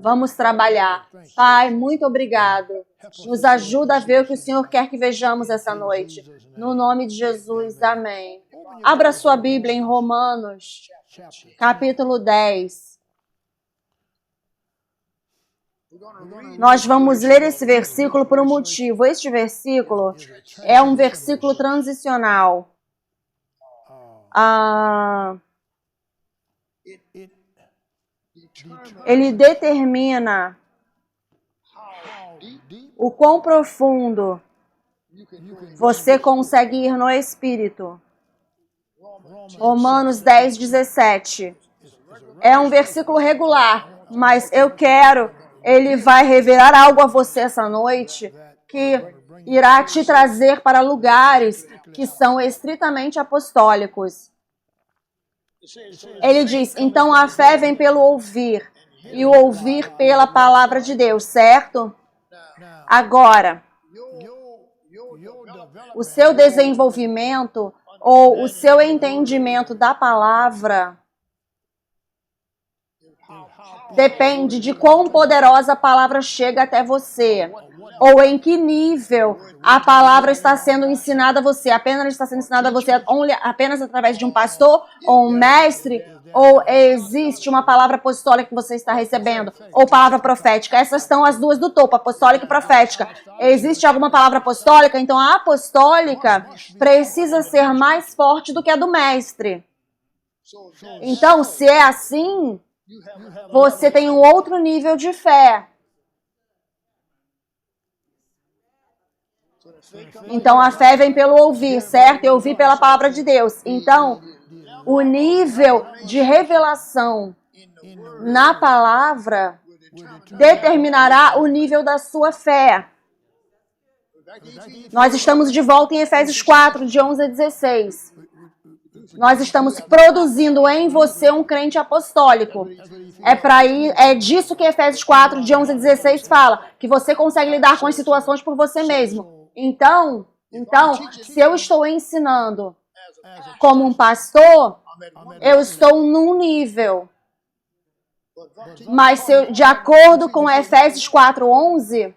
Vamos trabalhar. Pai, muito obrigado. Nos ajuda a ver o que o Senhor quer que vejamos essa noite. No nome de Jesus, amém. Abra sua Bíblia em Romanos, capítulo 10. Nós vamos ler esse versículo por um motivo. Este versículo é um versículo transicional. Ele determina o quão profundo você consegue ir no Espírito. Romanos 10, 17. É um versículo regular, mas ele vai revelar algo a você essa noite que irá te trazer para lugares que são estritamente apostólicos. Ele diz, então a fé vem pelo ouvir, e o ouvir pela palavra de Deus, certo? Agora, o seu desenvolvimento ou o seu entendimento da palavra depende de quão poderosa a palavra chega até você. Ou em que nível a palavra está sendo ensinada a você. Apenas está sendo ensinada a você apenas através de um pastor ou um mestre? Ou existe uma palavra apostólica que você está recebendo? Ou palavra profética? Essas são as duas do topo, apostólica e profética. Existe alguma palavra apostólica? Então a apostólica precisa ser mais forte do que a do mestre. Então, se é assim, você tem um outro nível de fé. Então, a fé vem pelo ouvir, certo? E ouvir pela palavra de Deus. Então, o nível de revelação na palavra determinará o nível da sua fé. Nós estamos de volta em Efésios 4, de 11 a 16. Nós estamos produzindo em você um crente apostólico. É disso que Efésios 4, de 11 a 16 fala, que você consegue lidar com as situações por você mesmo. Então, se eu estou ensinando como um pastor, eu estou num nível. Mas de acordo com Efésios 4, 11,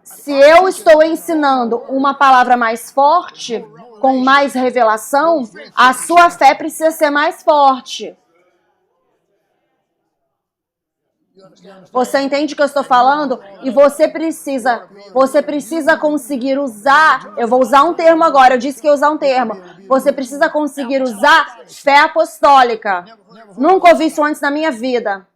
se eu estou ensinando uma palavra mais forte, com mais revelação, a sua fé precisa ser mais forte. Você entende o que eu estou falando? E você precisa conseguir usar, eu vou usar um termo agora, eu disse que ia usar um termo. Você precisa conseguir usar fé apostólica. Nunca ouvi isso antes na minha vida.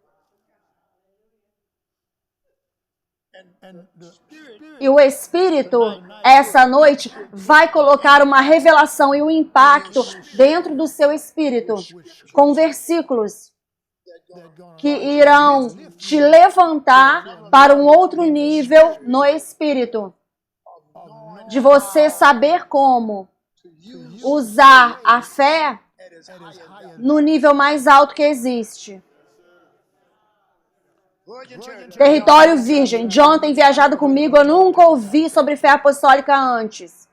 E o Espírito, essa noite, vai colocar uma revelação e um impacto dentro do seu espírito, com versículos que irão te levantar para um outro nível no espírito. De você saber como usar a fé no nível mais alto que existe. Território virgem. John tem viajado comigo, eu nunca ouvi sobre fé apostólica antes.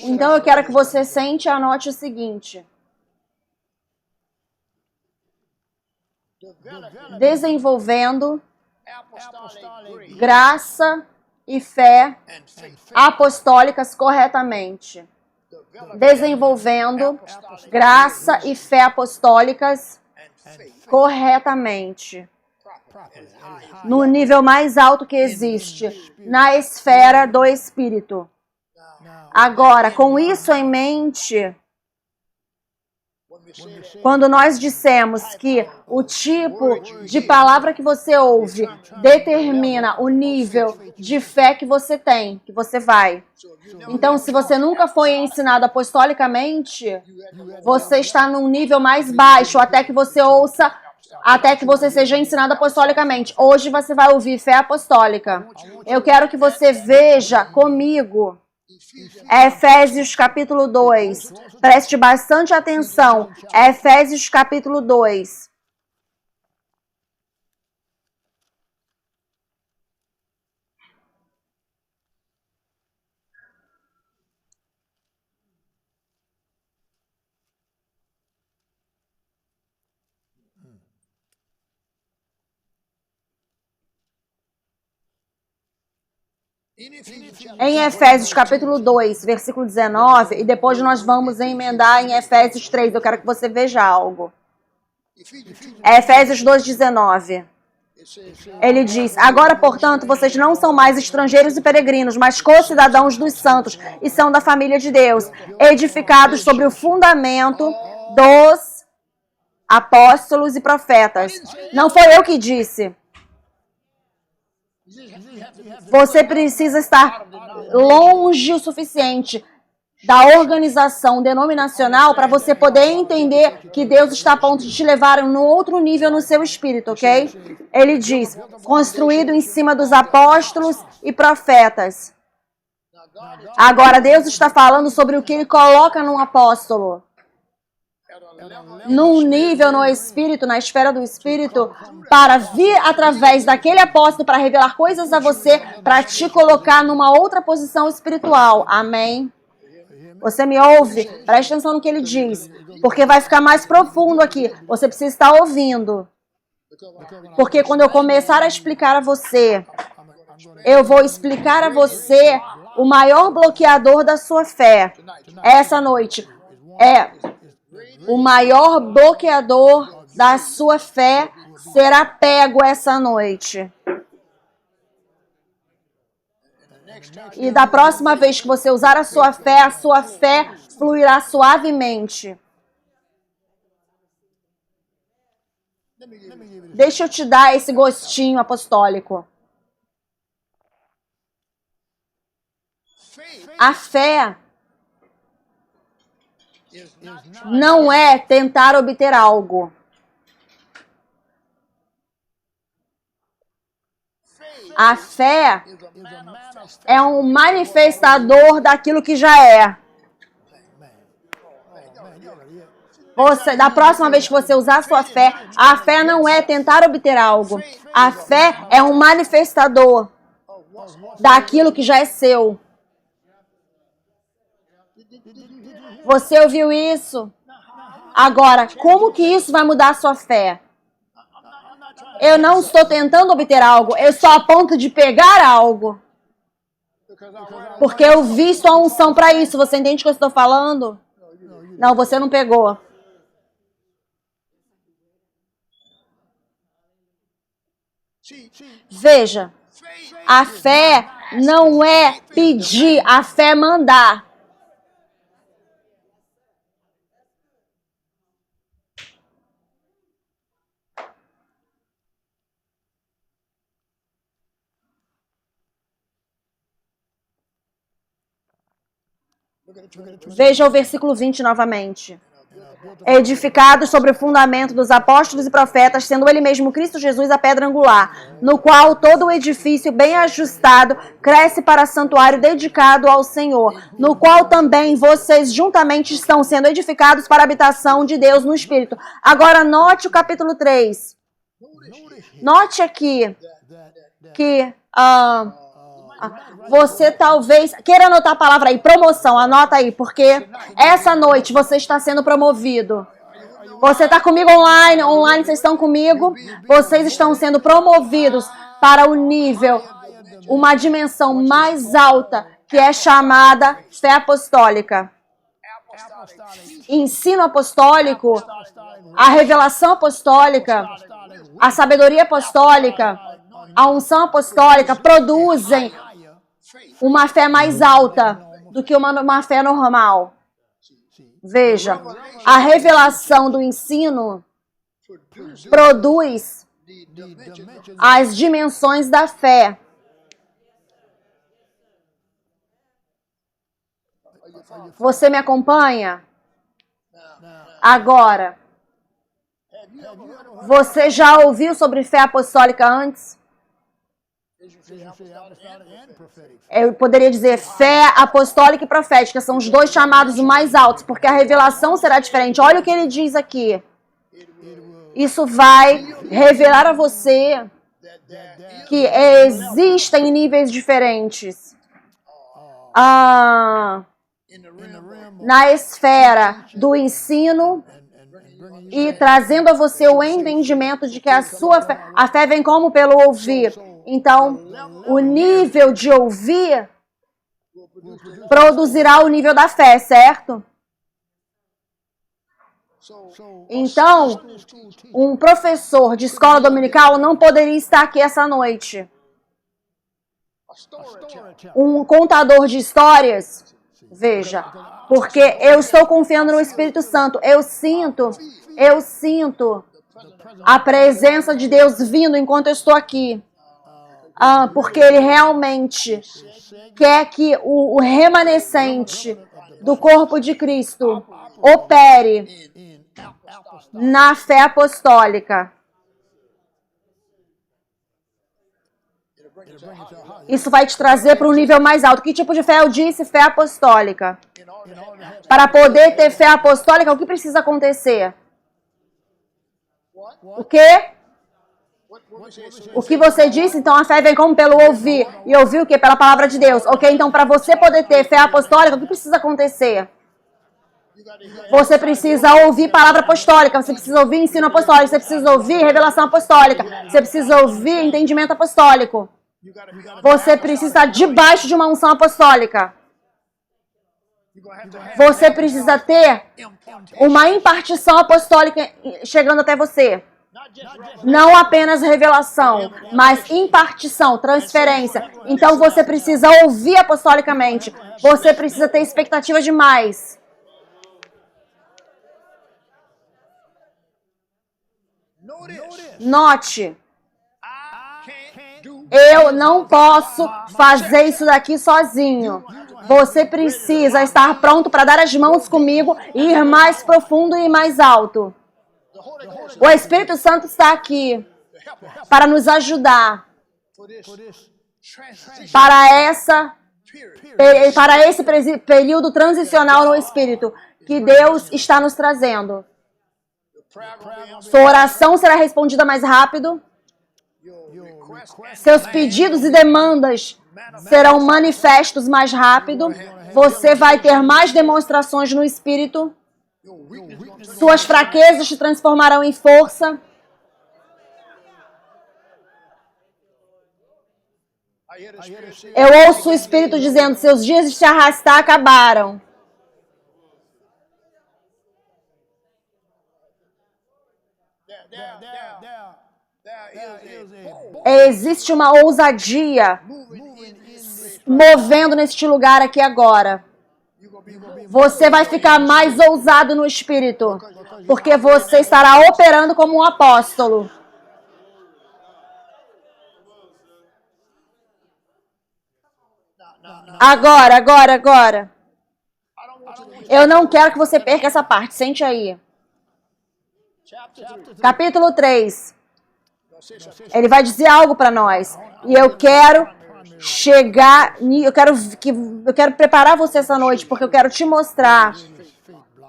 Então eu quero que você sente e anote o seguinte. Desenvolvendo graça e fé apostólicas corretamente. Desenvolvendo graça e fé apostólicas corretamente. No nível mais alto que existe, na esfera do Espírito. Agora, com isso em mente, quando nós dissemos que o tipo de palavra que você ouve determina o nível de fé que você tem, que você vai. Então, se você nunca foi ensinado apostolicamente, você está num nível mais baixo, até que você seja ensinado apostolicamente. Hoje você vai ouvir fé apostólica. Eu quero que você veja comigo Efésios capítulo 2. Preste bastante atenção. Efésios capítulo 2. Em Efésios capítulo 2, versículo 19, e depois nós vamos emendar em Efésios 3. Eu quero que você veja algo. Efésios 2, 19. Ele diz: agora, portanto, vocês não são mais estrangeiros e peregrinos, mas co-cidadãos dos santos e são da família de Deus, edificados sobre o fundamento dos apóstolos e profetas. Não foi eu que disse. Você precisa estar longe o suficiente da organização denominacional para você poder entender que Deus está a ponto de te levar num outro nível no seu espírito, ok? Ele diz, construído em cima dos apóstolos e profetas. Agora, Deus está falando sobre o que Ele coloca num apóstolo. Num nível no espírito, na esfera do espírito, para vir através daquele apóstolo para revelar coisas a você, para te colocar numa outra posição espiritual. Amém? Você me ouve? Preste atenção no que ele diz, porque vai ficar mais profundo aqui. Você precisa estar ouvindo. Porque quando eu começar a explicar a você, eu vou explicar a você o maior bloqueador da sua fé. Essa noite é o maior bloqueador da sua fé será pego essa noite. E da próxima vez que você usar a sua fé fluirá suavemente. Deixa eu te dar esse gostinho apostólico. A fé não é tentar obter algo. A fé é um manifestador daquilo que já é. Você, da próxima vez que você usar a fé não é tentar obter algo. A fé é um manifestador daquilo que já é seu. Você ouviu isso? Agora, como que isso vai mudar a sua fé? Eu não estou tentando obter algo, eu estou a ponto de pegar algo. Porque eu visto a unção para isso. Você entende o que eu estou falando? Não, você não pegou. Veja, a fé não é pedir, a fé é mandar. Veja o versículo 20 novamente. Edificados sobre o fundamento dos apóstolos e profetas, sendo ele mesmo Cristo Jesus a pedra angular, no qual todo o edifício bem ajustado cresce para santuário dedicado ao Senhor, no qual também vocês juntamente estão sendo edificados para a habitação de Deus no Espírito. Agora note o capítulo 3. Note aqui que você talvez queira anotar a palavra aí, promoção, anota aí, porque essa noite você está sendo promovido. Você está comigo online, vocês estão comigo, vocês estão sendo promovidos para o nível, uma dimensão mais alta, que é chamada fé apostólica. Ensino apostólico, a revelação apostólica, a sabedoria apostólica, a unção apostólica produzem uma fé mais alta do que uma fé normal. Veja, a revelação do ensino produz as dimensões da fé. Você me acompanha? Agora, você já ouviu sobre fé apostólica antes? Eu poderia dizer fé apostólica e profética, são os dois chamados mais altos, porque a revelação será diferente. Olha o que ele diz aqui. Isso vai revelar a você que existem níveis diferentes. Na esfera do ensino e trazendo a você o entendimento de que a fé vem como pelo ouvir. Então, o nível de ouvir produzirá o nível da fé, certo? Então, um professor de escola dominical não poderia estar aqui essa noite. Um contador de histórias, veja, porque eu estou confiando no Espírito Santo. Eu sinto a presença de Deus vindo enquanto eu estou aqui. Porque Ele realmente quer que o remanescente do corpo de Cristo opere na fé apostólica. Isso vai te trazer para um nível mais alto. Que tipo de fé eu disse? Fé apostólica. Para poder ter fé apostólica, o que precisa acontecer? O quê? O que você disse? Então a fé vem como pelo ouvir. E ouvir o quê? Pela palavra de Deus. Ok? Então para você poder ter fé apostólica, o que precisa acontecer? Você precisa ouvir palavra apostólica, você precisa ouvir ensino apostólico, você precisa ouvir revelação apostólica, você precisa ouvir entendimento apostólico. Você precisa estar debaixo de uma unção apostólica. Você precisa ter uma impartição apostólica chegando até você. Não apenas revelação, mas impartição, transferência. Então você precisa ouvir apostolicamente. Você precisa ter expectativa de mais. Note, eu não posso fazer isso daqui sozinho. Você precisa estar pronto para dar as mãos comigo e ir mais profundo e mais alto. O Espírito Santo está aqui para nos ajudar para esse período transicional no Espírito que Deus está nos trazendo. Sua oração será respondida mais rápido. Seus pedidos e demandas serão manifestos mais rápido. Você vai ter mais demonstrações no Espírito. Suas fraquezas se transformarão em força. Eu ouço o Espírito dizendo: seus dias de se arrastar acabaram. Existe uma ousadia movendo neste lugar aqui agora. Você vai ficar mais ousado no Espírito, porque você estará operando como um apóstolo. Agora. Eu não quero que você perca essa parte. Sente aí. Capítulo 3. Ele vai dizer algo para nós. E eu quero eu quero preparar você essa noite, porque eu quero te mostrar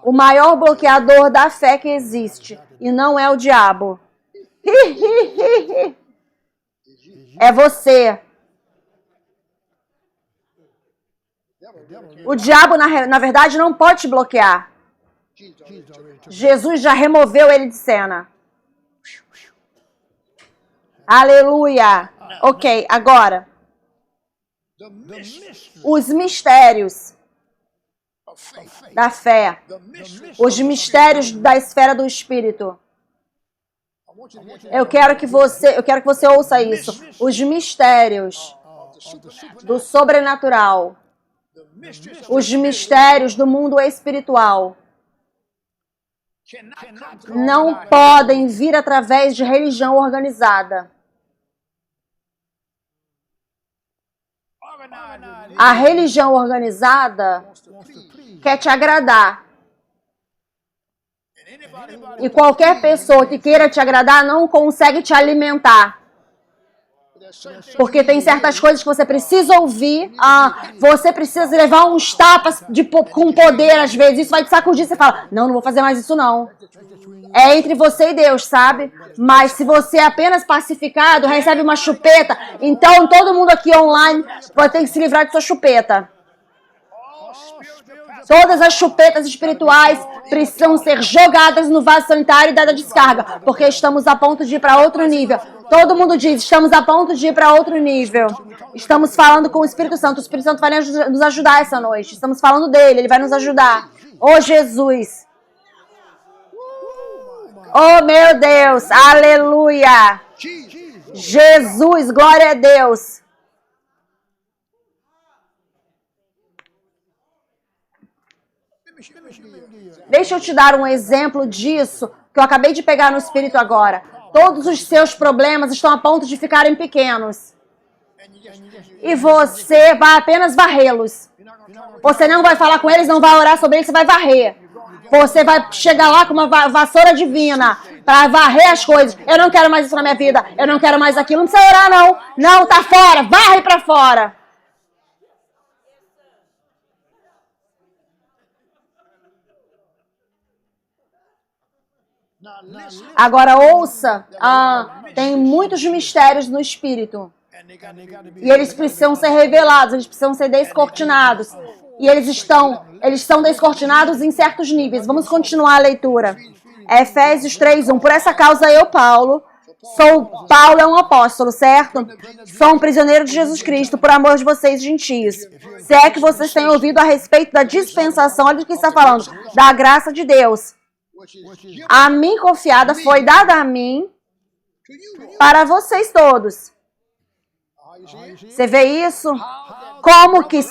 o maior bloqueador da fé que existe. E não é o diabo. É você. O diabo, na verdade, não pode te bloquear. Jesus já removeu ele de cena. Aleluia. Ok, agora. Os mistérios da fé. Os mistérios da esfera do Espírito. Eu quero que você ouça isso. Os mistérios do sobrenatural. Os mistérios do mundo espiritual não podem vir através de religião organizada. A religião organizada quer te agradar. E qualquer pessoa que queira te agradar não consegue te alimentar. Porque tem certas coisas que você precisa ouvir. Você precisa levar uns tapas com poder às vezes. Isso vai te sacudir. Você fala, não vou fazer mais isso não. É entre você e Deus, sabe? Mas se você é apenas pacificado, recebe uma chupeta, então todo mundo aqui online vai ter que se livrar de sua chupeta. Todas as chupetas espirituais precisam ser jogadas no vaso sanitário e dada descarga, porque estamos a ponto de ir para outro nível. Todo mundo diz, estamos a ponto de ir para outro nível. Estamos falando com o Espírito Santo. O Espírito Santo vai nos ajudar essa noite. Estamos falando dele, ele vai nos ajudar. Oh, Jesus. Oh, meu Deus. Aleluia. Jesus, glória a Deus. Deixa eu te dar um exemplo disso que eu acabei de pegar no Espírito agora. Todos os seus problemas estão a ponto de ficarem pequenos. E você vai apenas varrê-los. Você não vai falar com eles, não vai orar sobre eles, você vai varrer. Você vai chegar lá com uma vassoura divina para varrer as coisas. Eu não quero mais isso na minha vida. Eu não quero mais aquilo. Não precisa orar, não. Não, tá fora. Varre para fora. Agora ouça, tem muitos mistérios no Espírito. E eles precisam ser revelados, eles precisam ser descortinados. E eles são descortinados em certos níveis. Vamos continuar a leitura. Efésios 3:1. Por essa causa eu, Paulo é um apóstolo, certo? Sou um prisioneiro de Jesus Cristo, por amor de vocês, gentios. Se é que vocês têm ouvido a respeito da dispensação, olha o que está falando, da graça de Deus. A mim confiada foi dada a mim para vocês todos. Você vê isso? Como que,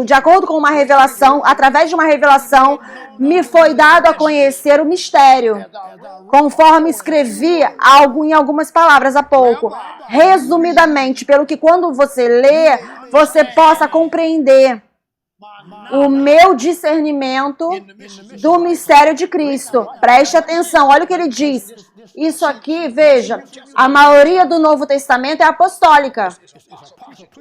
de acordo com uma revelação, através de uma revelação, me foi dado a conhecer o mistério, conforme escrevi em algumas palavras há pouco, resumidamente, pelo que quando você lê, você possa compreender o meu discernimento do mistério de Cristo. Preste atenção, olha o que ele diz. Isso aqui, veja, a maioria do Novo Testamento é apostólica.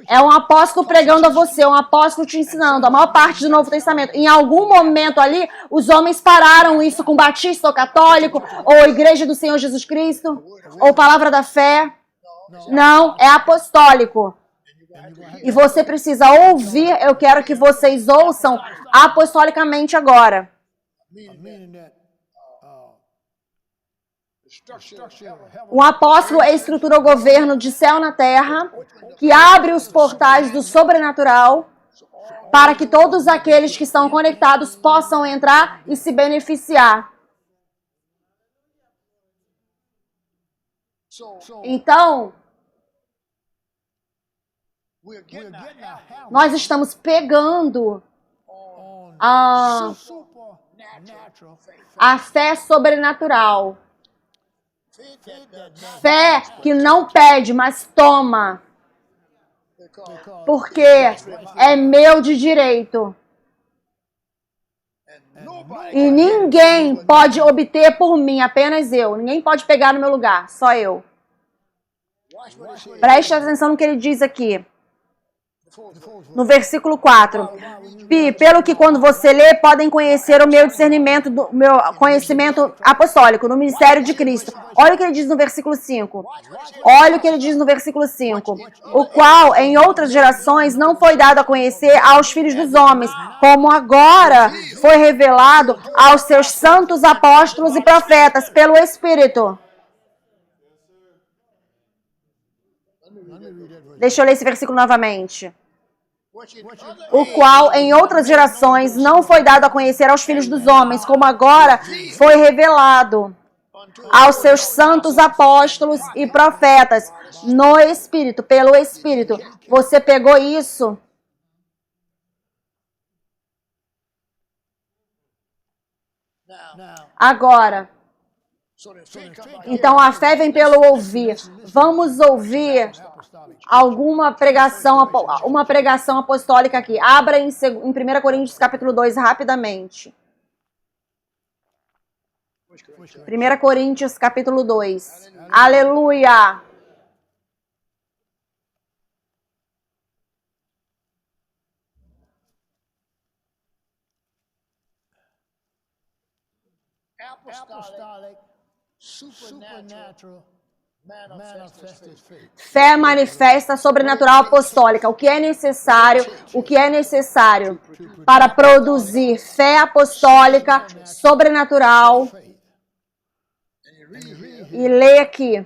É um apóstolo pregando a você, um apóstolo te ensinando. A maior parte do Novo Testamento. Em algum momento ali, os homens pararam isso com batista ou católico, ou Igreja do Senhor Jesus Cristo, ou Palavra da Fé. Não, é apostólico. E você precisa ouvir, eu quero que vocês ouçam apostolicamente agora. Um apóstolo estrutura o governo de céu na terra, que abre os portais do sobrenatural para que todos aqueles que estão conectados possam entrar e se beneficiar. Então, nós estamos pegando a fé sobrenatural. Fé que não pede, mas toma. Porque é meu de direito. E ninguém pode obter por mim, apenas eu. Ninguém pode pegar no meu lugar, só eu. Preste atenção no que ele diz aqui. No versículo 4. Pelo que quando você lê, podem conhecer o meu discernimento, o meu conhecimento apostólico, no ministério de Cristo. Olha o que ele diz no versículo 5. Olha o que ele diz no versículo 5. O qual, em outras gerações, não foi dado a conhecer aos filhos dos homens, como agora foi revelado aos seus santos apóstolos e profetas, pelo Espírito. Deixa eu ler esse versículo novamente. O qual em outras gerações não foi dado a conhecer aos filhos dos homens, como agora foi revelado aos seus santos apóstolos e profetas, no Espírito, pelo Espírito. Você pegou isso? Agora. Então a fé vem pelo ouvir. Vamos ouvir uma pregação apostólica aqui. Abra em 1 Coríntios capítulo 2 rapidamente. 1 Coríntios capítulo 2. Aleluia! Fé manifesta sobrenatural apostólica. O que é necessário para produzir fé apostólica sobrenatural? E lê aqui.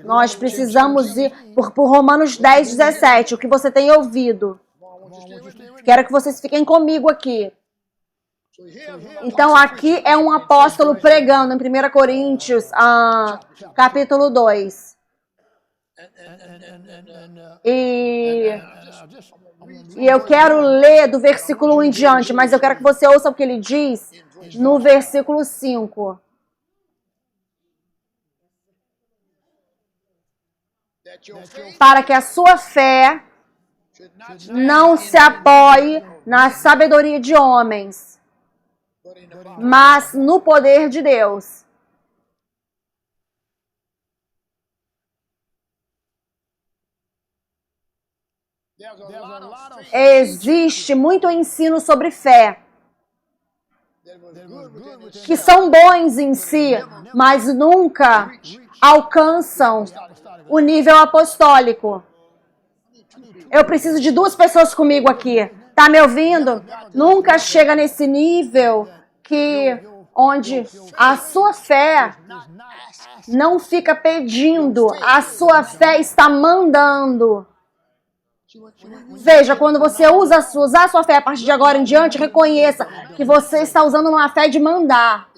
Nós precisamos ir por Romanos 10, 17, o que você tem ouvido. Quero que vocês fiquem comigo aqui. Então, aqui é um apóstolo pregando em 1 Coríntios, capítulo 2. E eu quero ler do versículo 1 em diante, mas eu quero que você ouça o que ele diz no versículo 5. Para que a sua fé não se apoie na sabedoria de homens, mas no poder de Deus. Existe muito ensino sobre fé, que são bons em si, mas nunca alcançam o nível apostólico. Eu preciso de 2 pessoas comigo aqui. Tá me ouvindo? Nunca chega nesse nível onde a sua fé não fica pedindo, a sua fé está mandando. Veja, quando você usar a sua fé a partir de agora em diante, reconheça que você está usando uma fé de mandar.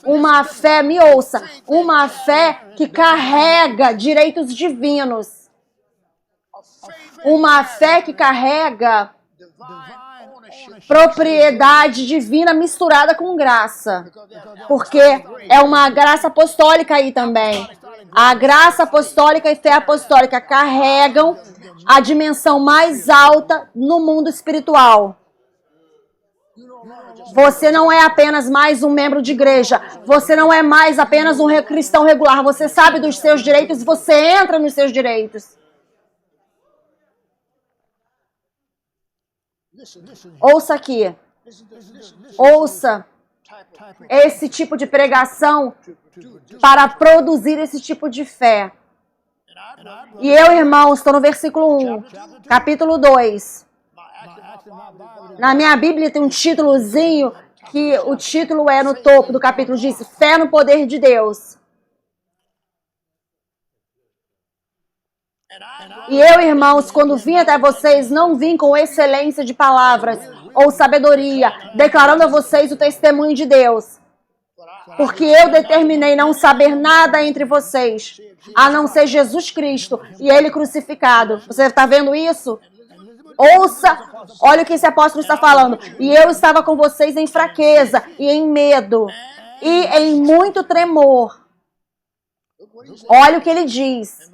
Uma fé, me ouça, uma fé que carrega direitos divinos. Uma fé que carrega propriedade divina misturada com graça. Porque é uma graça apostólica aí também. A graça apostólica e fé apostólica carregam a dimensão mais alta no mundo espiritual. Você não é apenas mais um membro de igreja. Você não é mais apenas um cristão regular. Você sabe dos seus direitos e você entra nos seus direitos. Ouça aqui. Ouça esse tipo de pregação para produzir esse tipo de fé. E eu, irmãos, estou no versículo 1, capítulo 2. Na minha Bíblia tem um títulozinho, que o título é no topo do capítulo, diz Fé no Poder de Deus. E eu, irmãos, quando vim até vocês, não vim com excelência de palavras ou sabedoria, declarando a vocês o testemunho de Deus. Porque eu determinei não saber nada entre vocês, a não ser Jesus Cristo e Ele crucificado. Você está vendo isso? Ouça, olha o que esse apóstolo está falando. E eu estava com vocês em fraqueza e em medo e em muito tremor. Olha o que ele diz.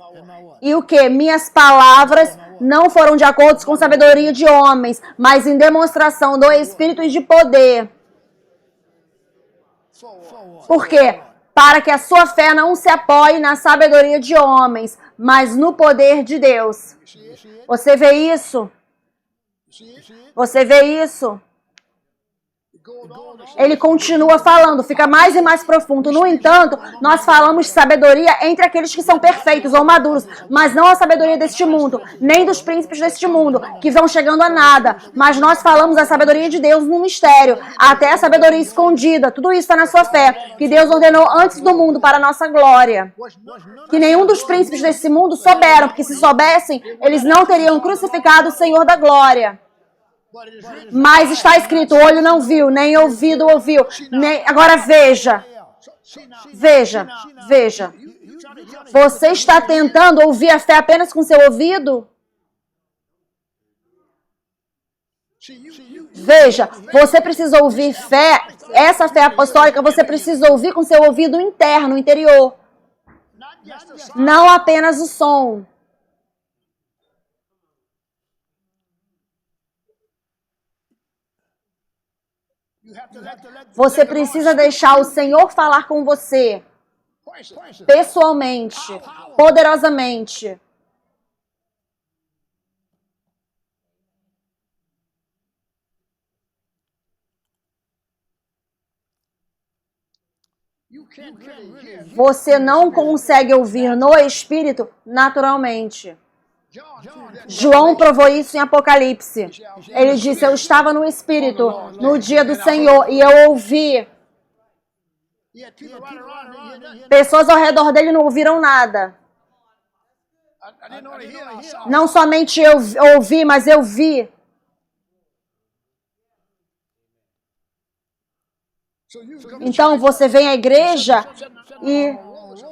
E o que? Minhas palavras não foram de acordo com sabedoria de homens, mas em demonstração do Espírito e de poder. Por quê? Para que a sua fé não se apoie na sabedoria de homens, mas no poder de Deus. Você vê isso? Você vê isso? Ele continua falando, fica mais e mais profundo. No entanto, nós falamos de sabedoria entre aqueles que são perfeitos ou maduros, mas não a sabedoria deste mundo, nem dos príncipes deste mundo, que vão chegando a nada. Mas nós falamos a sabedoria de Deus no mistério, até a sabedoria escondida. Tudo isso está na sua fé, que Deus ordenou antes do mundo para a nossa glória. Que nenhum dos príncipes desse mundo souberam, porque se soubessem, eles não teriam crucificado o Senhor da glória. Mas está escrito, olho não viu, nem ouvido ouviu. Agora veja. Veja. Você está tentando ouvir a fé apenas com seu ouvido? Veja, você precisa ouvir fé, essa fé apostólica, você precisa ouvir com seu ouvido interno, interior. Não apenas o som. Você precisa deixar o Senhor falar com você, pessoalmente, poderosamente. Você não consegue ouvir no Espírito naturalmente. João provou isso em Apocalipse. Ele disse, eu estava no Espírito no dia do Senhor e eu ouvi Pessoas ao redor dele não ouviram nada. Não somente eu ouvi, mas eu vi. Então você vem à igreja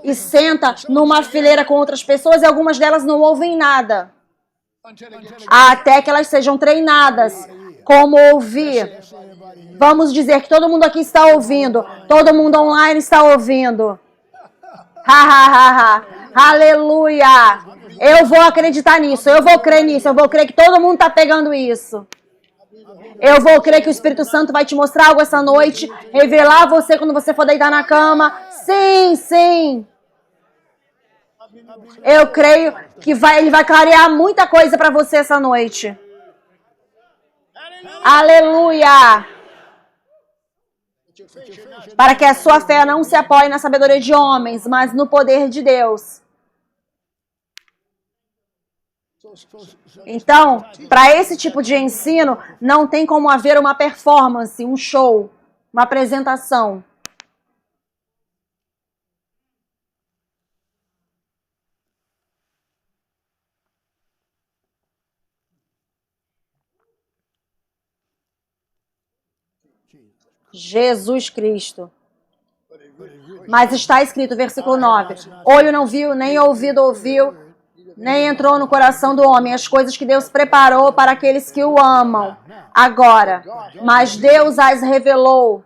e senta numa fileira com outras pessoas e algumas delas não ouvem nada. Até que elas sejam treinadas como ouvir. Vamos dizer que todo mundo aqui está ouvindo. Todo mundo online está ouvindo. Ha, ha, ha, ha. Aleluia. Eu vou acreditar nisso. Eu vou crer nisso. Eu vou crer que todo mundo está pegando isso. Eu vou crer que o Espírito Santo vai te mostrar algo essa noite. Revelar você quando você for deitar na cama. Sim, sim. Eu creio que ele vai clarear muita coisa para você essa noite. Aleluia! Para que a sua fé não se apoie na sabedoria de homens, mas no poder de Deus. Então, para esse tipo de ensino, não tem como haver uma performance, um show, uma apresentação. Jesus Cristo. Mas está escrito, versículo 9, olho não viu, nem ouvido ouviu, nem entrou no coração do homem as coisas que Deus preparou para aqueles que o amam. Agora, mas Deus as revelou.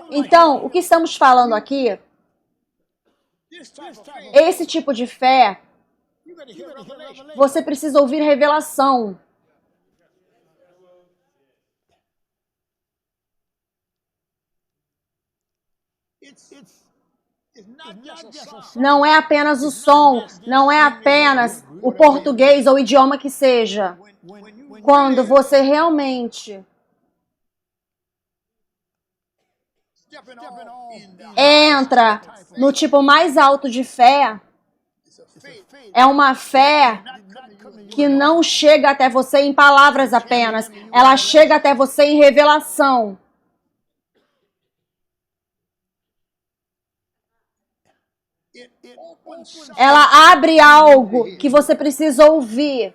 Então, o que estamos falando aqui, esse tipo de fé, você precisa ouvir revelação. Não é apenas o som, não é apenas o português ou o idioma que seja. Quando você realmente entra no tipo mais alto de fé, é uma fé que não chega até você em palavras apenas, ela chega até você em revelação. Ela abre algo que você precisa ouvir.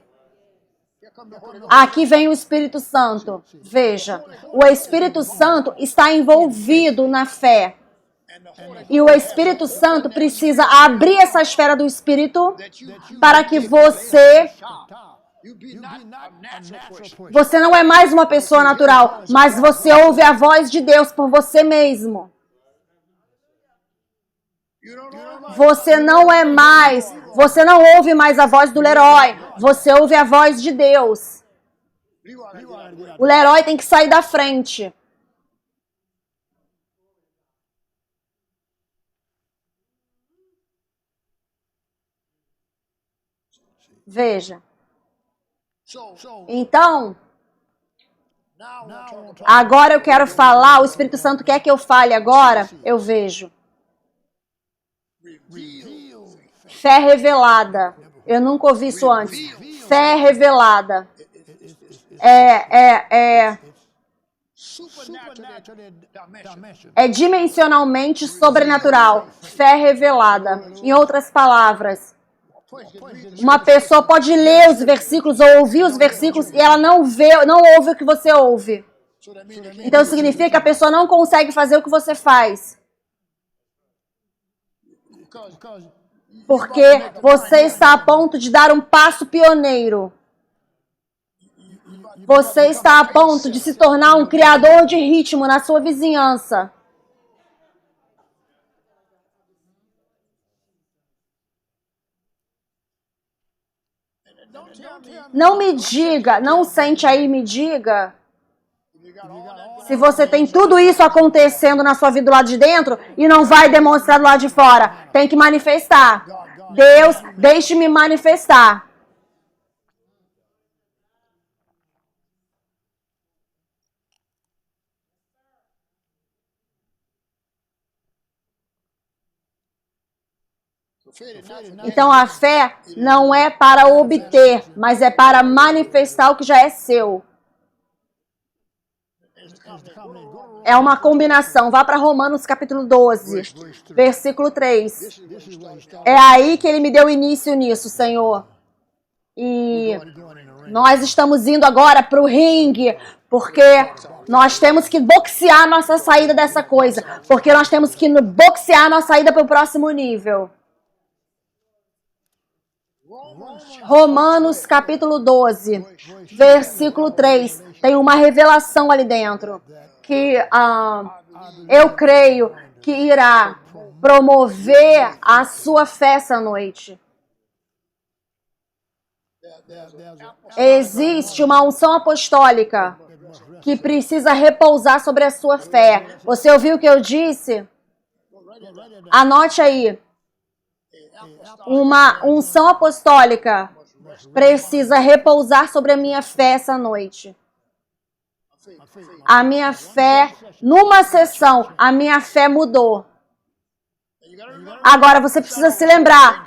Aqui vem o Espírito Santo. Veja, o Espírito Santo está envolvido na fé. E o Espírito Santo precisa abrir essa esfera do Espírito para que você não é mais uma pessoa natural, mas você ouve a voz de Deus por você mesmo. Você não ouve mais a voz do Leroy, você ouve a voz de Deus. O Leroy tem que sair da frente. Veja. Então, agora eu quero falar, o Espírito Santo quer que eu fale agora, eu vejo. Fé revelada. Eu nunca ouvi isso antes. Fé revelada. É dimensionalmente sobrenatural. Fé revelada. Em outras palavras, uma pessoa pode ler os versículos ou ouvir os versículos e ela não ouve o que você ouve. Então significa que a pessoa não consegue fazer o que você faz. Porque você está a ponto de dar um passo pioneiro. Você está a ponto de se tornar um criador de ritmo na sua vizinhança. Não me diga, não sente aí, me diga. Se você tem tudo isso acontecendo na sua vida do lado de dentro e não vai demonstrar do lado de fora, tem que manifestar. Deus, deixe-me manifestar. Então a fé não é para obter, mas é para manifestar o que já é seu. É uma combinação. Vá para Romanos capítulo 12, versículo 3. É aí que ele me deu início nisso, Senhor. E nós estamos indo agora para o ringue, porque nós temos que boxear nossa saída dessa coisa. Porque nós temos que boxear nossa saída para o próximo nível. Romanos capítulo 12, versículo 3. Tem uma revelação ali dentro que eu creio que irá promover a sua fé essa noite. Existe uma unção apostólica que precisa repousar sobre a sua fé. Você ouviu o que eu disse? Anote aí. Uma unção apostólica precisa repousar sobre a minha fé essa noite. A minha fé, numa sessão, a minha fé mudou. Agora você precisa se lembrar.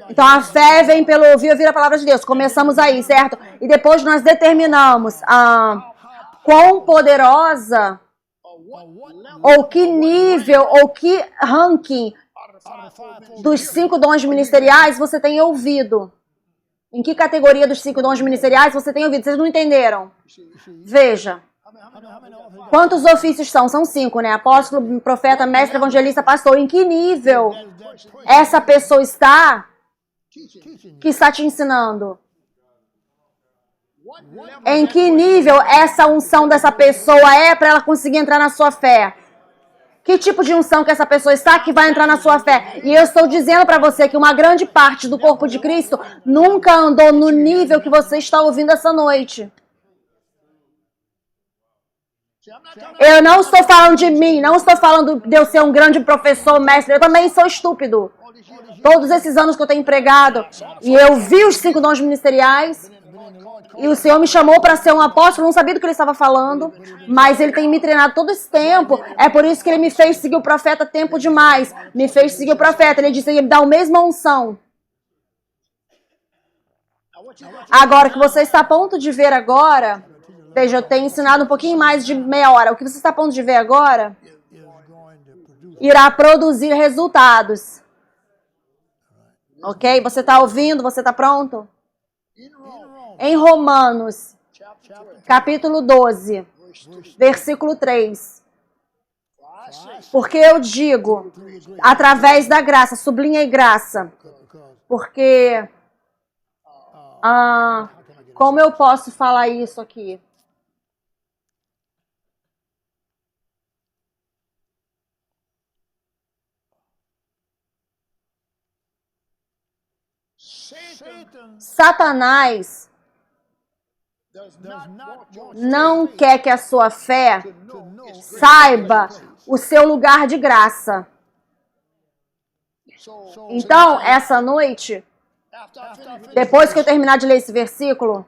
Então a fé vem pelo ouvir a palavra de Deus. Começamos aí, certo? E depois nós determinamos quão poderosa, ou que nível, ou que ranking dos 5 dons ministeriais você tem ouvido. Em que categoria dos 5 dons ministeriais você tem ouvido? Vocês não entenderam? Veja. Quantos ofícios são? São 5, né? Apóstolo, profeta, mestre, evangelista, pastor. Em que nível essa pessoa está que está te ensinando? Em que nível essa unção dessa pessoa é para ela conseguir entrar na sua fé? Que tipo de unção que essa pessoa está que vai entrar na sua fé? E eu estou dizendo para você que uma grande parte do corpo de Cristo nunca andou no nível que você está ouvindo essa noite. Eu não estou falando de mim, não estou falando de eu ser um grande professor, mestre. Eu também sou estúpido. Todos esses anos que eu tenho empregado, e eu vi os 5 dons ministeriais, e o Senhor me chamou para ser um apóstolo, não sabia do que ele estava falando, mas ele tem me treinado todo esse tempo. É por isso que ele me fez seguir o profeta tempo demais. Me fez seguir o profeta. Ele disse que ia me dar a mesma unção. Agora, o que você está a ponto de ver agora, veja, eu tenho ensinado um pouquinho mais de meia hora. O que você está a ponto de ver agora irá produzir resultados. Ok? Você está ouvindo? Você está pronto? Em Romanos, capítulo 12, versículo 3. Porque eu digo, através da graça, sublinha aí graça. Porque, como eu posso falar isso aqui? Satanás não quer que a sua fé saiba o seu lugar de graça. Então, essa noite, depois que eu terminar de ler esse versículo,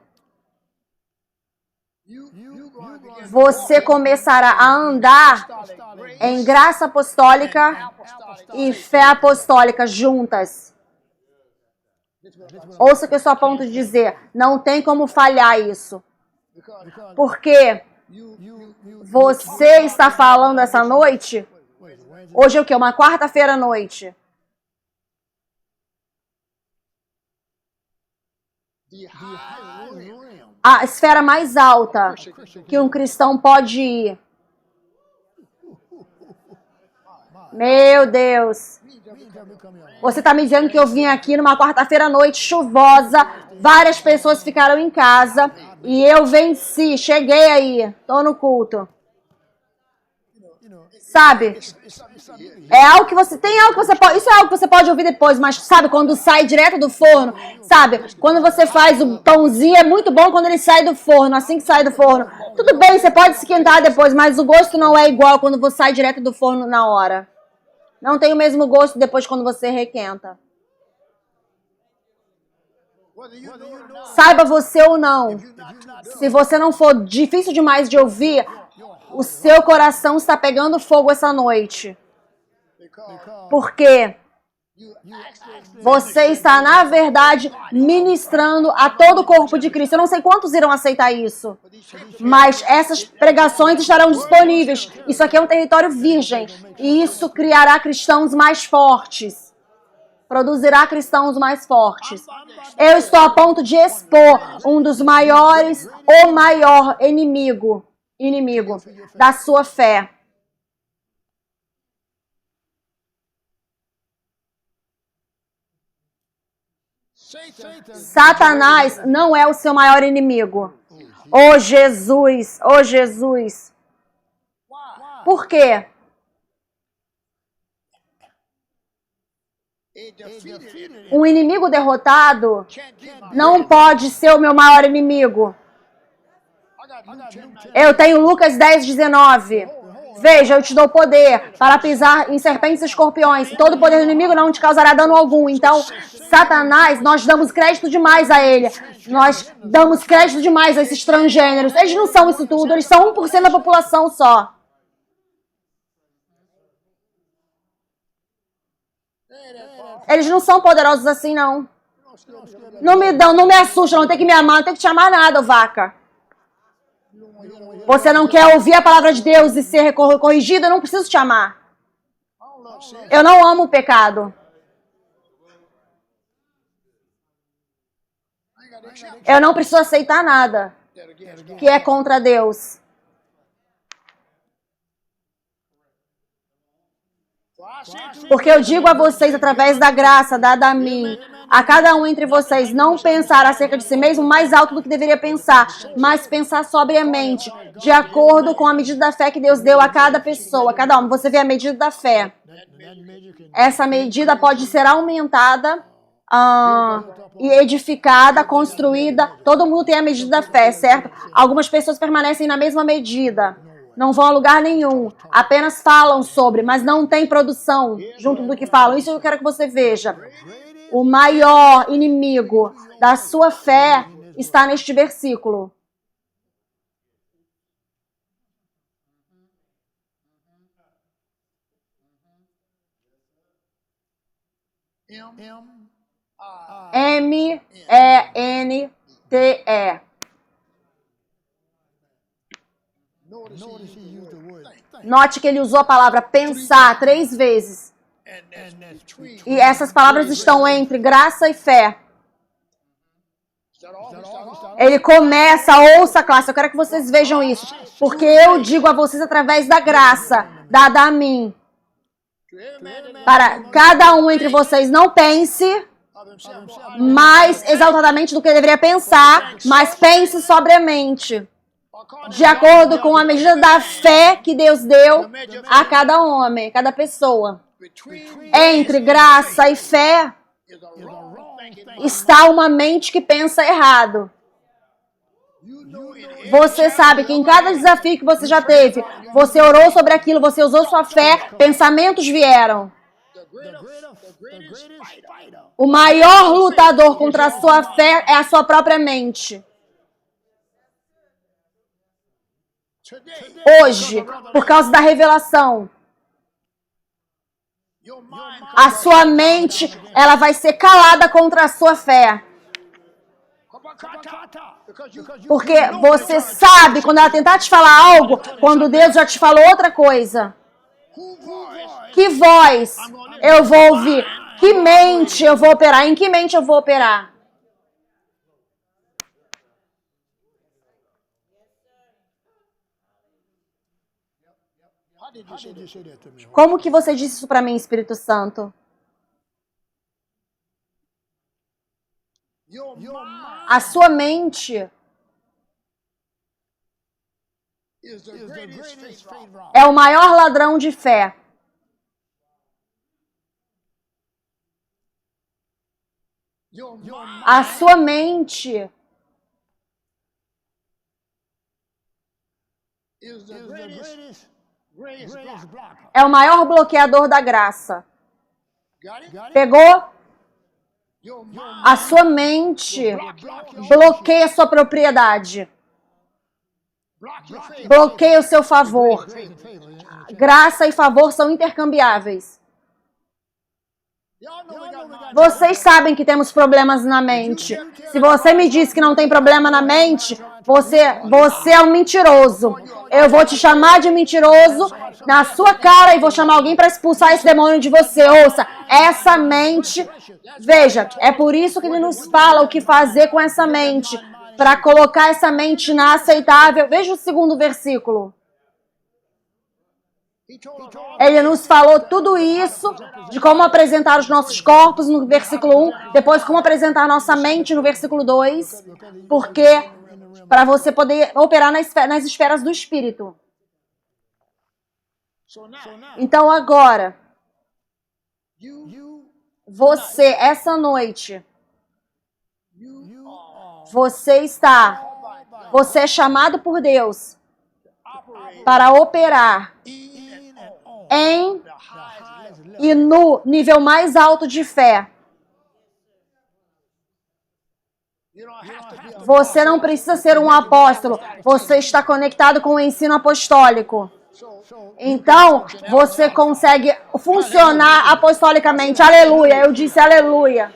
você começará a andar em graça apostólica e fé apostólica juntas. Ouça o que eu estou a ponto de dizer. Não tem como falhar isso. Porque você está falando essa noite. Hoje é o quê? Uma quarta-feira à noite. A esfera mais alta que um cristão pode ir. Meu Deus. Você está me dizendo que eu vim aqui numa quarta-feira à noite chuvosa, várias pessoas ficaram em casa e eu venci, cheguei aí, estou no culto. Sabe? É algo que você tem, algo que você pode, isso é algo que você pode ouvir depois, mas sabe, quando sai direto do forno, sabe? Quando você faz o pãozinho, é muito bom quando ele sai do forno, assim que sai do forno. Tudo bem, você pode esquentar depois, mas o gosto não é igual quando você sai direto do forno na hora. Não tem o mesmo gosto depois quando você requenta. Saiba você ou não, se você não for difícil demais de ouvir, o seu coração está pegando fogo essa noite. Por quê? Você está, na verdade, ministrando a todo o corpo de Cristo. Eu não sei quantos irão aceitar isso, mas essas pregações estarão disponíveis. Isso aqui é um território virgem e isso criará cristãos mais fortes. Produzirá cristãos mais fortes. Eu estou a ponto de expor um dos maiores, o maior inimigo da sua fé. Satanás não é o seu maior inimigo. Oh Jesus, oh Jesus. Por quê? Um inimigo derrotado não pode ser o meu maior inimigo. Eu tenho Lucas 10:19. Veja, eu te dou poder para pisar em serpentes e escorpiões. Todo o poder do inimigo não te causará dano algum. Então, Satanás, nós damos crédito demais a ele. Nós damos crédito demais a esses transgêneros. Eles não são isso tudo, eles são 1% da população só. Eles não são poderosos assim, não. Não me assusta, não tem que me amar, não tem que te amar nada, vaca. Você não quer ouvir a palavra de Deus e ser corrigido, eu não preciso te amar. Eu não amo o pecado. Eu não preciso aceitar nada que é contra Deus. Porque eu digo a vocês, através da graça dada a mim, a cada um entre vocês, não pensar acerca de si mesmo mais alto do que deveria pensar, mas pensar sobriamente, de acordo com a medida da fé que Deus deu a cada pessoa, a cada um. Você vê a medida da fé. Essa medida pode ser aumentada e edificada, construída. Todo mundo tem a medida da fé, certo? Algumas pessoas permanecem na mesma medida. Não vão a lugar nenhum, apenas falam sobre, mas não tem produção junto do que falam. Isso eu quero que você veja. O maior inimigo da sua fé está neste versículo. M-E-N-T-E. Note que ele usou a palavra pensar 3 vezes. E essas palavras estão entre graça e fé. Ele começa, ouça a classe, eu quero que vocês vejam isso. Porque eu digo a vocês através da graça dada a mim. Para cada um entre vocês não pense mais exaltadamente do que deveria pensar, mas pense sobriamente. De acordo com a medida da fé que Deus deu a cada homem, cada pessoa. Entre graça e fé está uma mente que pensa errado. Você sabe que em cada desafio que você já teve, você orou sobre aquilo, você usou sua fé, pensamentos vieram. O maior lutador contra a sua fé é a sua própria mente. Hoje, por causa da revelação, a sua mente, ela vai ser calada contra a sua fé. Porque você sabe, quando ela tentar te falar algo, quando Deus já te falou outra coisa. Que voz eu vou ouvir? Que mente eu vou operar? Em que mente eu vou operar? Como que você disse isso para mim, Espírito Santo? A sua mente é o maior ladrão de fé. A sua mente é o maior bloqueador da graça. Pegou? A sua mente bloqueia a sua propriedade. Bloqueia o seu favor. Graça e favor são intercambiáveis. Vocês sabem que temos problemas na mente. Se você me diz que não tem problema na mente, você é um mentiroso. Eu vou te chamar de mentiroso na sua cara e vou chamar alguém para expulsar esse demônio de você. Ouça, essa mente... Veja, é por isso que ele nos fala o que fazer com essa mente. Para colocar essa mente na aceitável. Veja o segundo versículo. Ele nos falou tudo isso, de como apresentar os nossos corpos no versículo 1, depois como apresentar a nossa mente no versículo 2, porque para você poder operar nas esferas do Espírito. Então agora, você, essa noite, você é chamado por Deus para operar em e no nível mais alto de fé. Você não precisa ser um apóstolo. Você está conectado com o ensino apostólico. Então, você consegue funcionar apostolicamente. Aleluia. Eu disse aleluia.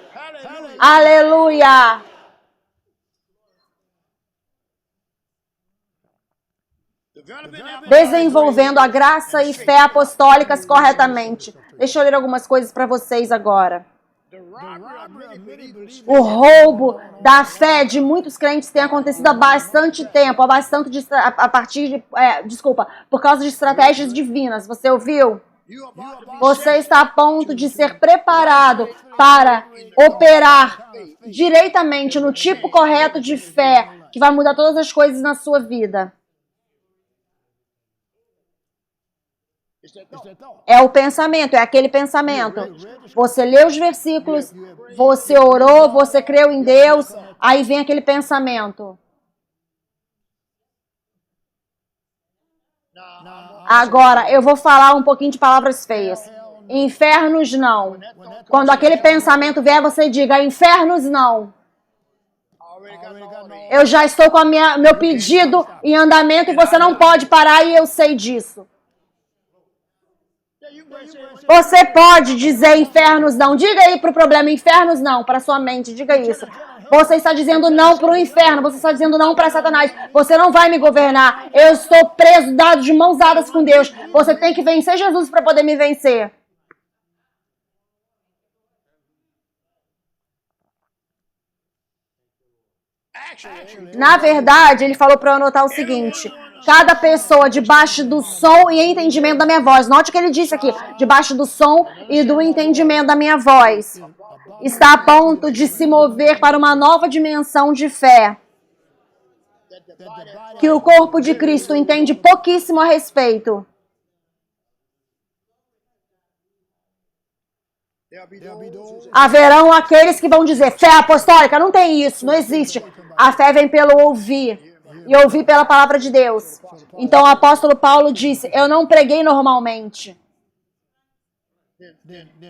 Aleluia. Desenvolvendo a graça e fé apostólicas corretamente. Deixa eu ler algumas coisas para vocês agora. O roubo da fé de muitos crentes tem acontecido há bastante tempo, por causa de estratégias divinas. Você ouviu? Você está a ponto de ser preparado para operar diretamente no tipo correto de fé que vai mudar todas as coisas na sua vida. É o pensamento, é aquele pensamento. Você leu os versículos, você orou, você creu em Deus, aí vem aquele pensamento. Agora, eu vou falar um pouquinho de palavras feias. Infernos não. Quando aquele pensamento vier, você diga, infernos não. Eu já estou com meu pedido em andamento e você não pode parar e eu sei disso. Você pode dizer infernos não. Diga aí pro problema, infernos não, para sua mente, diga isso. Você está dizendo não pro inferno, você está dizendo não para Satanás. Você não vai me governar. Eu estou preso, dado de mãos dadas com Deus. Você tem que vencer Jesus para poder me vencer. Na verdade, ele falou para eu anotar o seguinte: cada pessoa debaixo do som e entendimento da minha voz. Note o que ele disse aqui: debaixo do som e do entendimento da minha voz. Está a ponto de se mover para uma nova dimensão de fé. Que o corpo de Cristo entende pouquíssimo a respeito. Haverão aqueles que vão dizer, fé apostólica, não tem isso, não existe. A fé vem pelo ouvir, e ouvir pela palavra de Deus. Então o apóstolo Paulo disse, eu não preguei normalmente.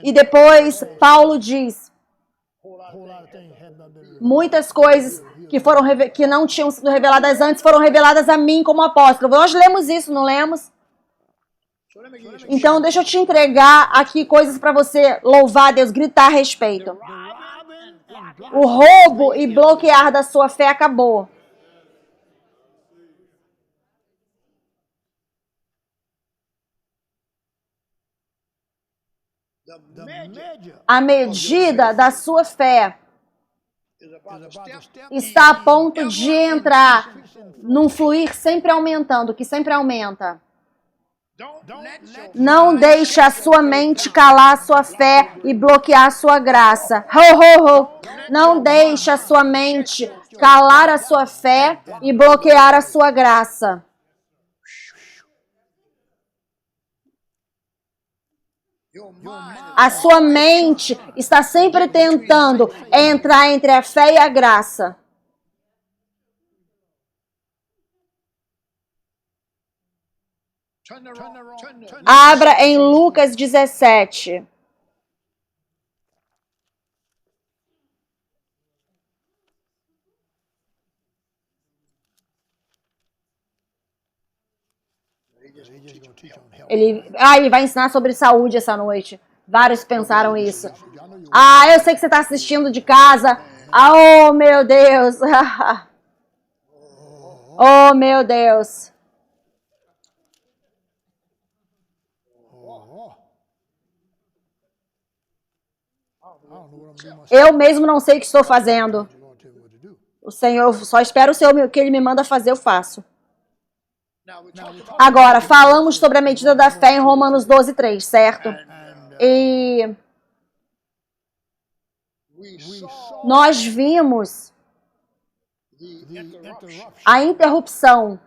E depois Paulo diz, muitas coisas que não tinham sido reveladas antes foram reveladas a mim como apóstolo. Nós lemos isso, não lemos? Então, deixa eu te entregar aqui coisas para você louvar a Deus, gritar a respeito. O roubo e bloquear da sua fé acabou. A medida da sua fé está a ponto de entrar num fluir sempre aumentando, que sempre aumenta. Não deixe a sua mente calar a sua fé e bloquear a sua graça. Ho, ho, ho. Não deixe a sua mente calar a sua fé e bloquear a sua graça. A sua mente está sempre tentando entrar entre a fé e a graça. Abra em Lucas 17. Ele vai ensinar sobre saúde essa noite. Vários pensaram isso. Ah, eu sei que você está assistindo de casa. Ah, oh, meu Deus. Oh, meu Deus. Eu mesmo não sei o que estou fazendo. O Senhor, só espero o Senhor, que Ele me manda fazer, eu faço. Agora, falamos sobre a medida da fé em Romanos 12:3, certo? E nós vimos a interrupção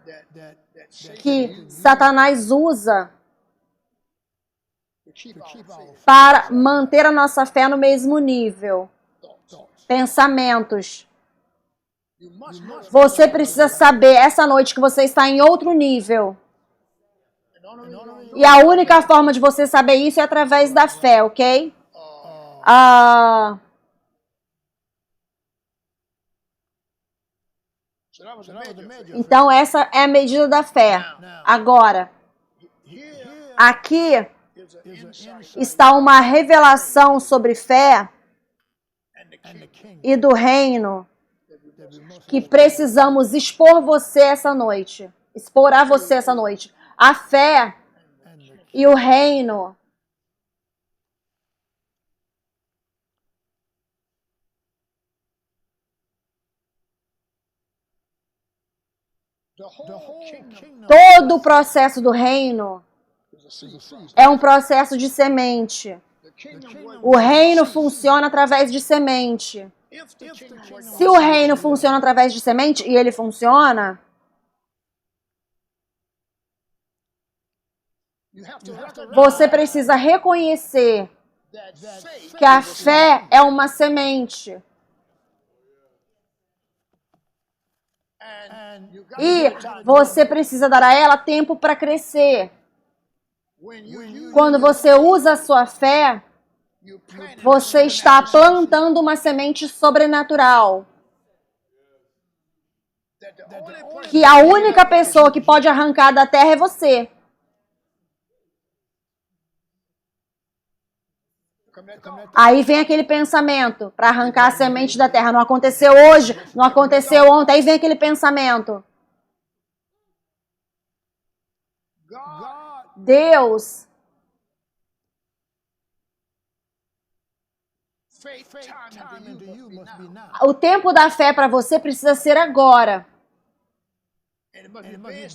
que Satanás usa para manter a nossa fé no mesmo nível. Pensamentos. Você precisa saber essa noite que você está em outro nível. E a única forma de você saber isso é através da fé, ok? Então essa é a medida da fé. Agora, aqui está uma revelação sobre fé e do reino que precisamos expor você essa noite. Expor a você essa noite. A fé e o reino. Todo o processo do reino é um processo de semente. O reino funciona através de semente. Se o reino funciona através de semente, e ele funciona, você precisa reconhecer que a fé é uma semente. E você precisa dar a ela tempo para crescer. Quando você usa a sua fé, você está plantando uma semente sobrenatural. Que a única pessoa que pode arrancar da terra é você. Aí vem aquele pensamento para arrancar a semente da terra. Não aconteceu hoje, não aconteceu ontem. Aí vem aquele pensamento. Deus, o tempo da fé para você precisa ser agora.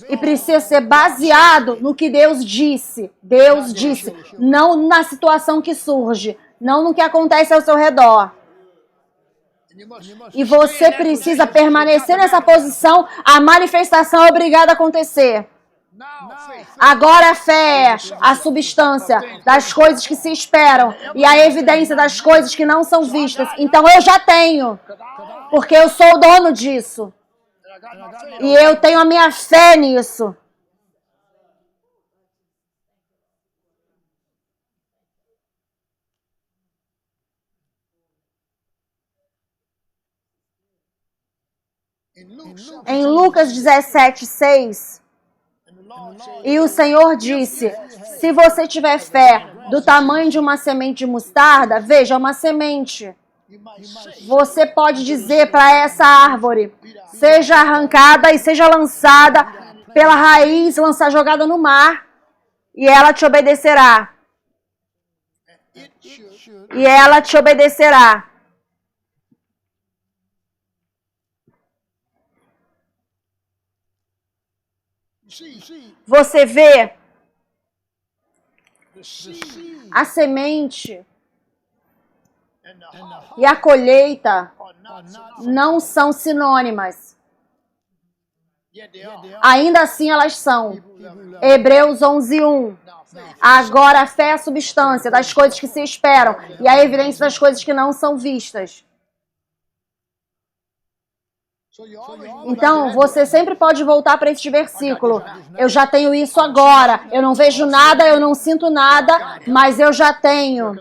E precisa ser baseado no que Deus disse. Deus disse, não na situação que surge, não no que acontece ao seu redor. E você precisa permanecer nessa posição, a manifestação é obrigada a acontecer. Agora a fé é a substância das coisas que se esperam e a evidência das coisas que não são vistas. Então eu já tenho, porque eu sou o dono disso. E eu tenho a minha fé nisso. Em Lucas 17:6, e o Senhor disse, se você tiver fé do tamanho de uma semente de mostarda, veja, uma semente. Você pode dizer para essa árvore, seja arrancada e seja lançada pela raiz, jogada no mar, e ela te obedecerá. E ela te obedecerá. Você vê, a semente e a colheita não são sinônimas. Ainda assim elas são. Hebreus 11:1. Agora a fé é a substância das coisas que se esperam e a evidência das coisas que não são vistas. Então, você sempre pode voltar para este versículo. Eu já tenho isso agora. Eu não vejo nada, eu não sinto nada, mas eu já tenho.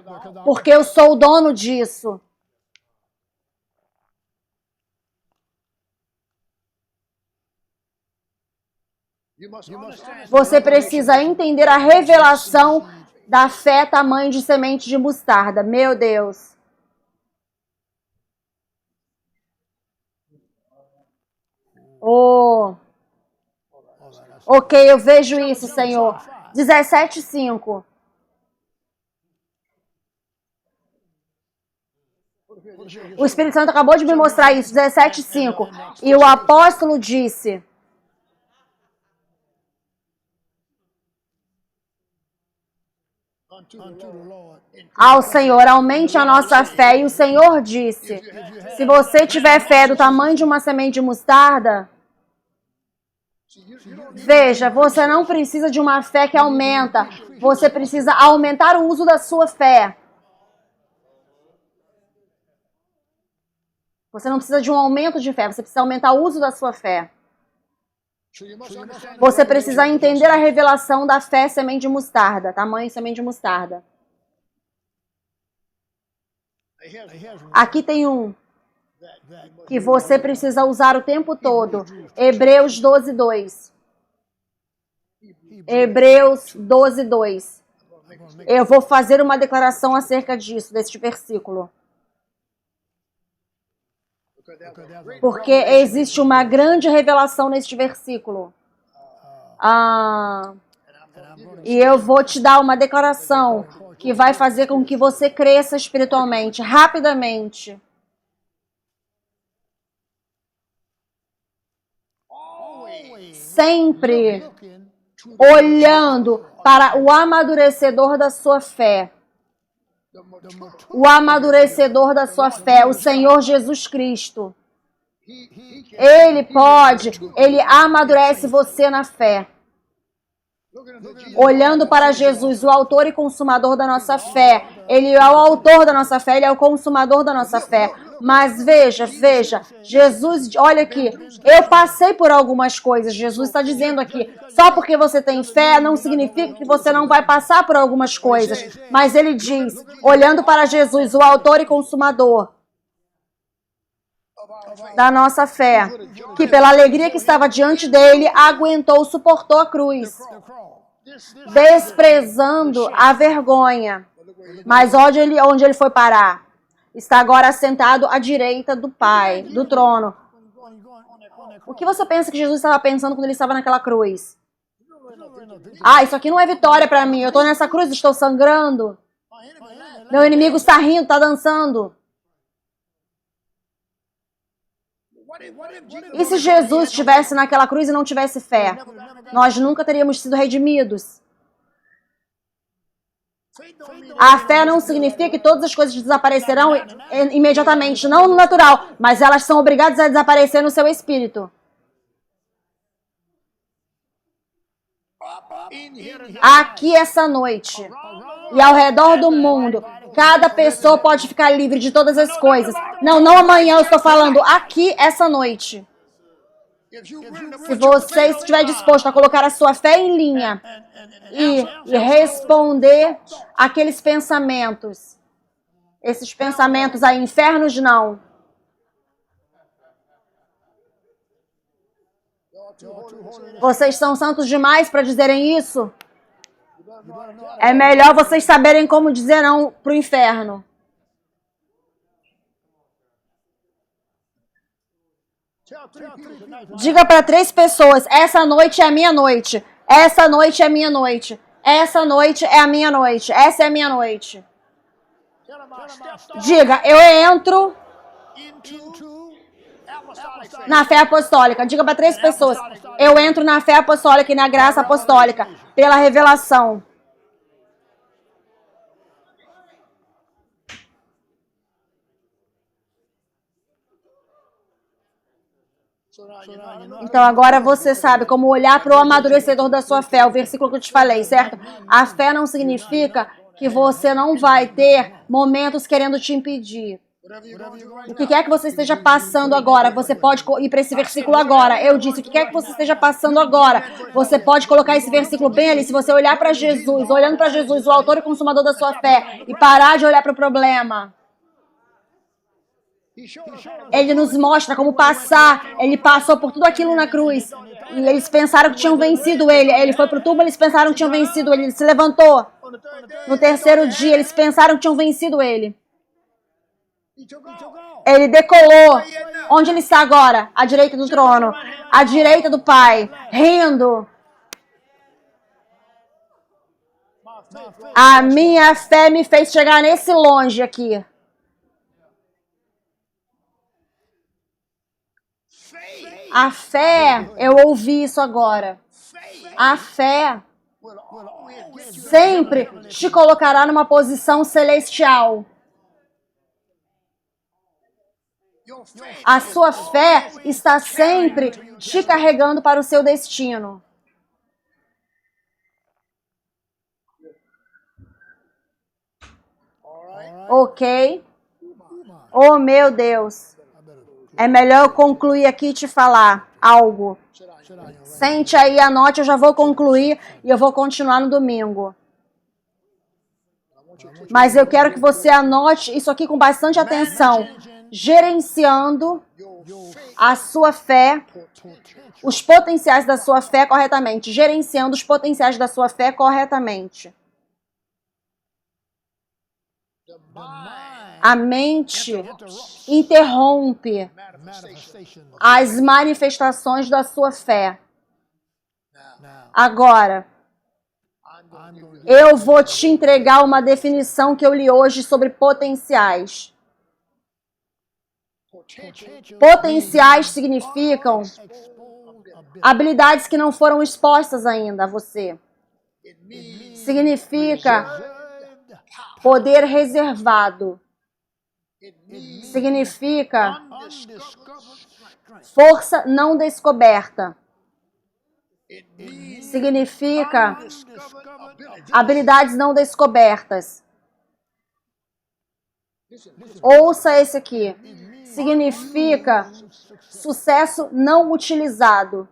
Porque eu sou o dono disso. Você precisa entender a revelação da fé tamanho de semente de mostarda. Meu Deus. Oh. Ok, eu vejo isso, Senhor. 17:5. O Espírito Santo acabou de me mostrar isso, 17:5. E o apóstolo disse: ao Senhor, aumente a nossa fé. E o Senhor disse: se você tiver fé do tamanho de uma semente de mostarda, veja, você não precisa de uma fé que aumenta. Você precisa aumentar o uso da sua fé. Você não precisa de um aumento de fé, você precisa aumentar o uso da sua fé. Você precisa entender a revelação da fé semente de mostarda, tamanho semente de mostarda. Aqui tem um que você precisa usar o tempo todo. Hebreus 12:2. Hebreus 12:2. Eu vou fazer uma declaração acerca disso, deste versículo. Porque existe uma grande revelação neste versículo. E eu vou te dar uma declaração que vai fazer com que você cresça espiritualmente, rapidamente. Sempre olhando para o amadurecedor da sua fé. O amadurecedor da sua fé, o Senhor Jesus Cristo. Ele amadurece você na fé. Olhando para Jesus, o autor e consumador da nossa fé. Ele é o autor da nossa fé, ele é o consumador da nossa fé. Mas veja, Jesus, olha aqui, eu passei por algumas coisas, Jesus está dizendo aqui, só porque você tem fé não significa que você não vai passar por algumas coisas. Mas ele diz, olhando para Jesus, o autor e consumador da nossa fé, que pela alegria que estava diante dele, aguentou, suportou a cruz, desprezando a vergonha. Mas onde ele foi parar? Está agora sentado à direita do Pai, do trono. O que você pensa que Jesus estava pensando quando ele estava naquela cruz? Isso aqui não é vitória para mim. Eu estou nessa cruz, estou sangrando. Meu inimigo está rindo, está dançando. E se Jesus estivesse naquela cruz e não tivesse fé? Nós nunca teríamos sido redimidos. A fé não significa que todas as coisas desaparecerão imediatamente, não no natural, mas elas são obrigadas a desaparecer no seu espírito. Aqui essa noite e ao redor do mundo, cada pessoa pode ficar livre de todas as coisas. Não amanhã, eu estou falando aqui essa noite. Se você estiver disposto a colocar a sua fé em linha e responder aqueles pensamentos, esses pensamentos aí, infernos não. Vocês são santos demais para dizerem isso? É melhor vocês saberem como dizer não para o inferno. Diga para 3 pessoas, essa noite é a minha noite. Essa noite é a minha noite. Essa noite é a minha noite. Essa é a minha noite. Diga, eu entro na fé apostólica. Diga para 3 pessoas, eu entro na fé apostólica e na graça apostólica pela revelação. Então agora você sabe como olhar para o amadurecedor da sua fé, o versículo que eu te falei, certo? A fé não significa que você não vai ter momentos querendo te impedir. O que quer que você esteja passando agora, você pode ir para esse versículo agora. Eu disse, o que quer que você esteja passando agora, você pode colocar esse versículo bem ali. Se você olhar para Jesus, olhando para Jesus, o autor e consumador da sua fé, e parar de olhar para o problema. Ele nos mostra como passar. Ele passou por tudo aquilo na cruz. E eles pensaram que tinham vencido ele. Ele foi para o túmulo, eles pensaram que tinham vencido ele. Ele se levantou. No terceiro dia, eles pensaram que tinham vencido ele. Ele decolou. Onde ele está agora? À direita do trono. À direita do Pai. Rindo. A minha fé me fez chegar nesse longe aqui. A fé, eu ouvi isso agora. A fé sempre te colocará numa posição celestial. A sua fé está sempre te carregando para o seu destino. Ok? Oh, meu Deus. É melhor eu concluir aqui e te falar algo. Sente aí, anote, eu já vou concluir e eu vou continuar no domingo. Mas eu quero que você anote isso aqui com bastante atenção. Gerenciando a sua fé, os potenciais da sua fé corretamente. Gerenciando os potenciais da sua fé corretamente. A mente interrompe as manifestações da sua fé. Agora, eu vou te entregar uma definição que eu li hoje sobre potenciais. Potenciais significam habilidades que não foram expostas ainda a você. Significa poder reservado. Significa força não descoberta. Significa habilidades não descobertas. Ouça esse aqui. Significa sucesso não utilizado.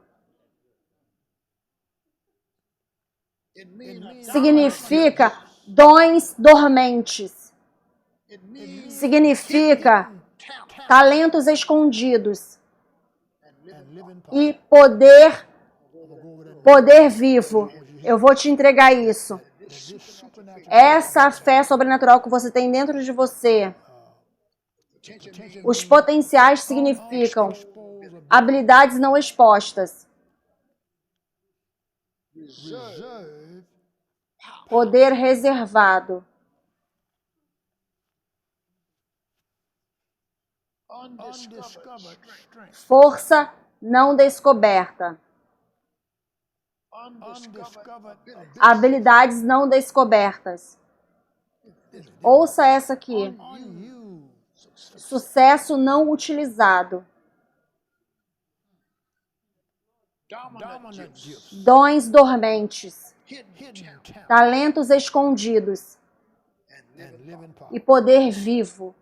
Significa dons dormentes. Significa talentos escondidos. E poder vivo. Eu vou te entregar isso. Essa fé sobrenatural que você tem dentro de você. Os potenciais significam habilidades não expostas. Poder reservado. Força não descoberta. Habilidades não descobertas. Ouça essa aqui. Sucesso não utilizado. Dons dormentes. Talentos escondidos. E poder vivo.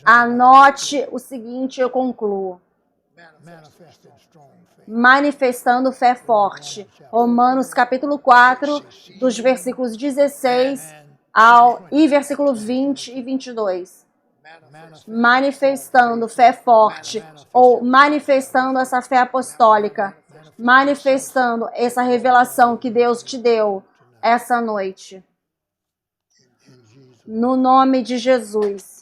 Anote o seguinte, eu concluo. Manifestando fé forte. Romanos capítulo 4, dos versículos 16 e versículo 20 e 22. Manifestando fé forte, ou manifestando essa fé apostólica. Manifestando essa revelação que Deus te deu essa noite. No nome de Jesus.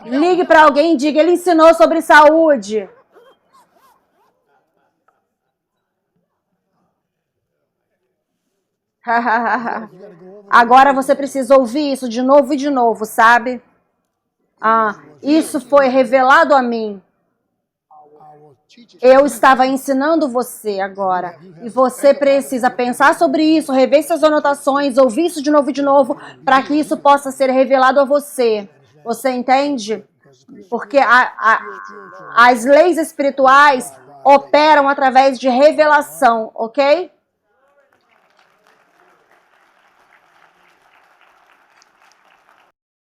Ligue para alguém e diga, ele ensinou sobre saúde. Agora você precisa ouvir isso de novo e de novo, sabe? Isso foi revelado a mim. Eu estava ensinando você agora. E você precisa pensar sobre isso, rever suas anotações, ouvir isso de novo, para que isso possa ser revelado a você. Você entende? Porque as leis espirituais operam através de revelação, ok?